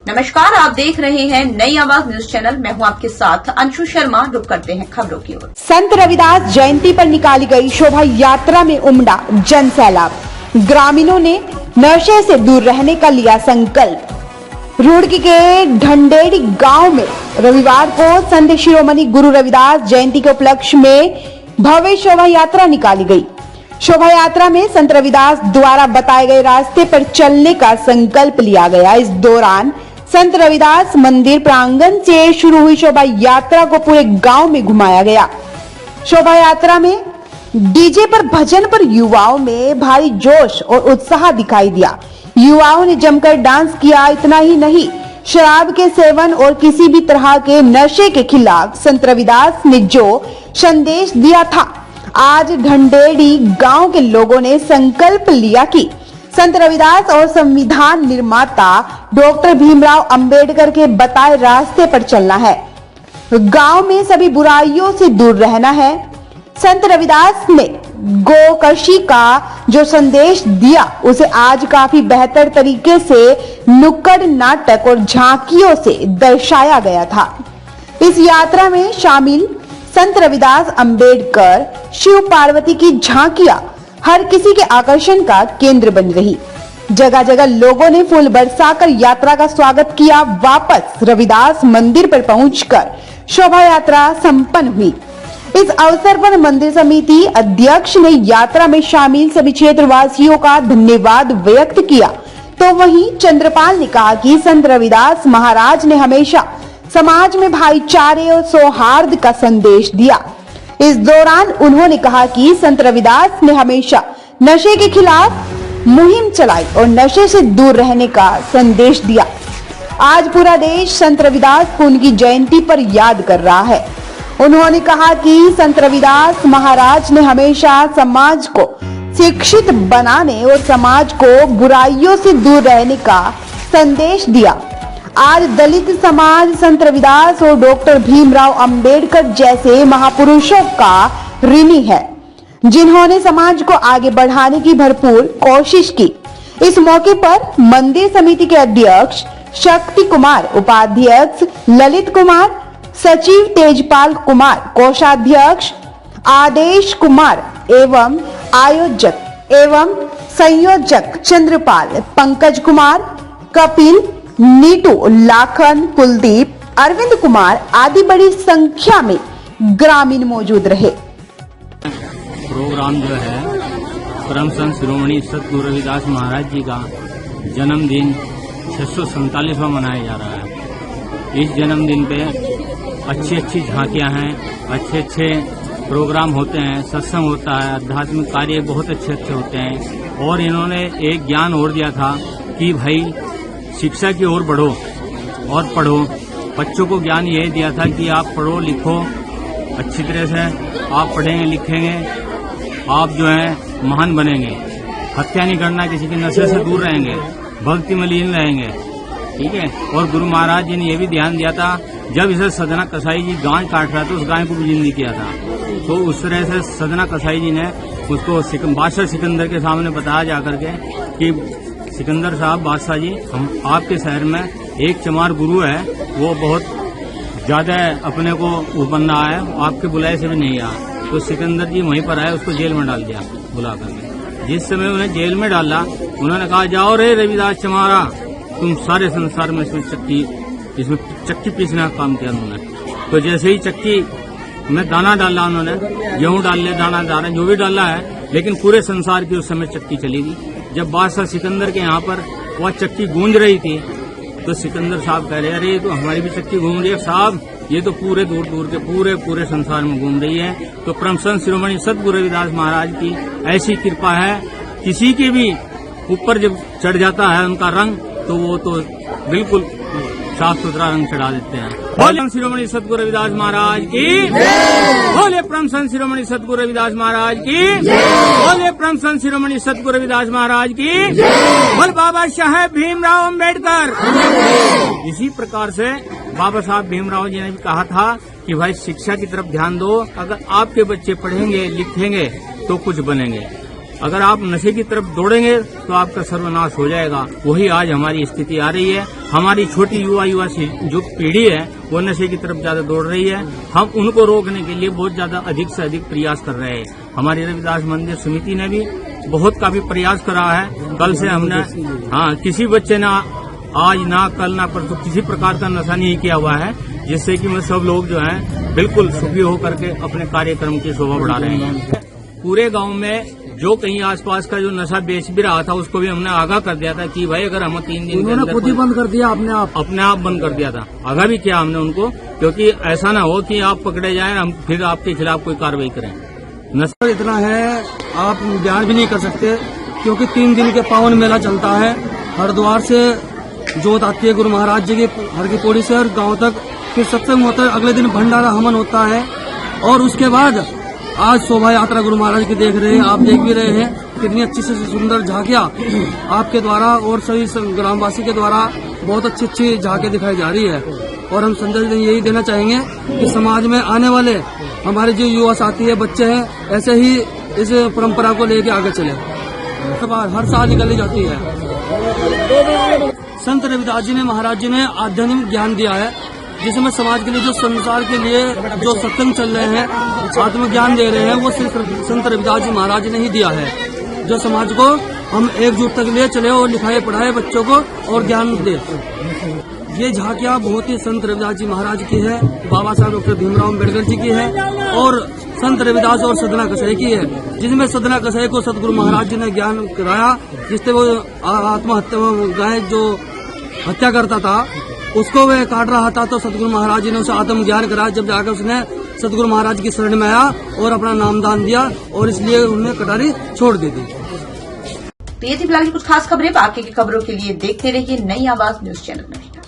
नमस्कार, आप देख रहे हैं नई आवाज न्यूज चैनल। मैं हूं आपके साथ अंशु शर्मा। रुक करते हैं खबरों की ओर। संत रविदास जयंती पर निकाली गई शोभा यात्रा में उमड़ा जन सैलाब। ग्रामीणों ने नशे से दूर रहने का लिया संकल्प। रुड़की के ढंडेड़ी गांव में रविवार को संत शिरोमणि गुरु रविदास जयंती के उपलक्ष्य में भव्य शोभा यात्रा निकाली गई। शोभा यात्रा में संत रविदास द्वारा बताए गए रास्ते पर चलने का संकल्प लिया गया। इस दौरान संत रविदास मंदिर प्रांगण से शुरू हुई शोभा यात्रा को पूरे गांव में घुमाया गया। शोभा यात्रा में डीजे पर भजन पर युवाओं में भारी जोश और उत्साह दिखाई दिया। युवाओं ने जमकर डांस किया। इतना ही नहीं, शराब के सेवन और किसी भी तरह के नशे के खिलाफ संत रविदास ने जो संदेश दिया था, आज ढंडेड़ी गांव के लोगों ने संकल्प लिया कि संत रविदास और संविधान निर्माता डॉक्टर भीमराव अंबेडकर के बताए रास्ते पर चलना है। गांव में सभी बुराइयों से दूर रहना है। संत रविदास ने गोकर्षी का जो संदेश दिया, उसे आज काफी बेहतर तरीके से नुक्कड़ नाटक और झांकियों से दर्शाया गया था। इस यात्रा में शामिल संत रविदास अंबेडकर, शिव पार्वती की झांकियां हर किसी के आकर्षण का केंद्र बन रही। जगह जगह लोगों ने फूल बरसाकर यात्रा का स्वागत किया। वापस रविदास मंदिर पर पहुंचकर शोभा यात्रा संपन्न हुई। इस अवसर पर मंदिर समिति अध्यक्ष ने यात्रा में शामिल सभी क्षेत्रवासियों का धन्यवाद व्यक्त किया। तो वहीं चंद्रपाल ने कहा कि संत रविदास महाराज ने हमेशा समाज में भाईचारे और सौहार्द का संदेश दिया। इस दौरान उन्होंने कहा कि संत रविदास ने हमेशा नशे के खिलाफ मुहिम चलाई और नशे से दूर रहने का संदेश दिया। आज पूरा देश संत रविदास को उनकी जयंती पर याद कर रहा है। उन्होंने कहा कि संत रविदास महाराज ने हमेशा समाज को शिक्षित बनाने और समाज को बुराइयों से दूर रहने का संदेश दिया। आज दलित समाज संत रविदास और डॉक्टर भीमराव अंबेडकर जैसे महापुरुषों का ऋणी है, जिन्होंने समाज को आगे बढ़ाने की भरपूर कोशिश की। इस मौके पर मंदिर समिति के अध्यक्ष शक्ति कुमार, उपाध्यक्ष ललित कुमार, सचिव तेजपाल कुमार, कोषाध्यक्ष आदेश कुमार एवं आयोजक एवं संयोजक चंद्रपाल, पंकज कुमार, कपिल, नीटू, लाखन, कुलदीप, अरविंद कुमार आदि बड़ी संख्या में ग्रामीण मौजूद रहे। प्रोग्राम जो है परम संत शिरोमणि सतगुरु रविदास महाराज जी का जन्मदिन 647वां मनाया जा रहा है। इस जन्मदिन पे अच्छी अच्छी झांकियां हैं, अच्छे अच्छे प्रोग्राम होते हैं, सत्संग होता है, आध्यात्मिक कार्य बहुत अच्छे अच्छे होते हैं। और इन्होंने एक ज्ञान और दिया था कि भाई शिक्षा की ओर बढ़ो और पढ़ो। बच्चों को ज्ञान यही दिया था कि आप पढ़ो लिखो अच्छी तरह से, आप पढ़ेंगे लिखेंगे, आप जो है महान बनेंगे। हत्या नहीं करना, किसी के नशे से दूर रहेंगे, भक्ति में लीन रहेंगे, ठीक है। और गुरु महाराज जी ने यह भी ध्यान दिया था, जब इसे सजना कसाई जी गाय काट रहा था, उस गाय को भी जिंदा किया था। तो उस तरह से सजना कसाई जी ने उसको बादशाह सिकंदर के सामने बताया जाकर के कि सिकंदर साहब, बादशाह जी, हम आपके शहर में एक चमार गुरु है, वो बहुत ज्यादा अपने को बन रहा है, आपके बुलाए से भी नहीं आया। तो सिकंदर जी वहीं पर आए, उसको जेल में डाल दिया बुला करके। जिस समय उन्हें जेल में डाला, उन्होंने कहा, जाओ रे रविदास चमारा, तुम सारे संसार में इसमें चक्की पीसने का काम किया उन्होंने। तो जैसे ही चक्की में दाना डाला उन्होंने, गेहूं डाल ले, दाना डाला, जो भी डाला है, लेकिन पूरे संसार की उस समय चक्की चली थी। जब बादशाह सिकंदर के यहाँ पर वह चक्की गूंज रही थी, तो सिकंदर साहब कह रहे, अरे तो हमारी भी चक्की घूम रही है साहब, ये तो पूरे दूर दूर के पूरे संसार में घूम रही है। तो परम संत शिरोमणि सतगुरु रविदास महाराज की ऐसी कृपा है, किसी के भी ऊपर जब चढ़ जाता है उनका रंग, तो वो तो बिल्कुल साफ सुथरा रंग चढ़ा देते हैं। बोले शिरोमणि सतगुरु रविदास महाराज की, बोले परम संत शिरोमणि सतगुरु रविदास महाराज की, बोले परम संत शिरोमणि सतगुरु रविदास महाराज की, बोल बाबा साहेब भीमराव अंबेडकर। इसी प्रकार से बाबा साहब भीमराव जी ने भी कहा था कि भाई शिक्षा की तरफ ध्यान दो, अगर आपके बच्चे पढ़ेंगे लिखेंगे तो कुछ बनेंगे। अगर आप नशे की तरफ दौड़ेंगे तो आपका सर्वनाश हो जाएगा। वही आज हमारी स्थिति आ रही है। हमारी छोटी युवा जो पीढ़ी है वो नशे की तरफ ज्यादा दौड़ रही है। हम उनको रोकने के लिए बहुत ज्यादा अधिक से अधिक प्रयास कर रहे हैं। हमारी रविदास मंदिर समिति ने भी बहुत काफी प्रयास करा है। कल से हमने किसी बच्चे ने आज ना कल ना परसों किसी प्रकार का नशा नहीं किया हुआ है, जिससे कि मैं सब लोग जो हैं बिल्कुल सुखी होकर के अपने कार्यक्रम की शोभा बढ़ा रहे हैं। पूरे गांव में जो कहीं आसपास का जो नशा बेच भी रहा था उसको भी हमने आगाह कर दिया था कि भाई अगर हम 3 दिन के अंदर खुद ही बंद कर दिया, अपने आप बंद कर दिया था। आगाह भी किया हमने उनको, क्योंकि ऐसा ना हो कि आप पकड़े जाएं हम फिर आपके खिलाफ कोई कार्रवाई करें। नशा इतना है आप बयान भी नहीं कर सकते, क्योंकि 3 दिन के पावन मेला चलता है। हरिद्वार से जोत आती है गुरु महाराज जी की हर की पौड़ी से और गांव तक, फिर सत्संग होता है, अगले दिन भंडारा हवन होता है और उसके बाद आज शोभा यात्रा गुरु महाराज की देख रहे हैं, आप देख भी रहे हैं कितनी अच्छी से सुंदर झांकियां आपके द्वारा और सभी ग्रामवासी के द्वारा बहुत अच्छी अच्छी झांकियां दिखाई जा रही है। और हम संदेश यही देना चाहेंगे कि समाज में आने वाले हमारे जो युवा साथी है, बच्चे हैं, ऐसे ही इस परंपरा को लेके आगे चले। हर साल निकाली जाती है। संत रविदास जी ने महाराज जी ने आध्यात्मिक ज्ञान दिया है, जिसमें समाज के लिए जो संसार के लिए जो सत्संग चल रहे हैं, आत्मज्ञान दे रहे हैं, वो सिर्फ संत रविदास जी महाराज ने ही दिया है। जो समाज को हम एकजुटता के लिए चले और लिखाए पढ़ाए बच्चों को और ज्ञान दे। ये झांकियां बहुत ही संत रविदास जी महाराज की है, बाबा साहब डॉक्टर भीमराव अम्बेडकर जी की है और संत रविदास और सदना कसाई की है, जिसमें सदना कसाई को सतगुरु महाराज जी ने ज्ञान कराया, जिससे वो आत्महत्या गाय जो हत्या करता था उसको वह काट रहा था, तो सतगुरु महाराज जी ने उसे आत्म ज्ञान कराया। जब जाकर उसने सतगुरु महाराज की शरण में आया और अपना नामदान दिया और इसलिए उन्हें कटारी छोड़ दी थी। तो ये थी फिलहाल की कुछ खास खबरें। बाकी की खबरों के लिए देखते रहिए नई आवाज न्यूज चैनल में।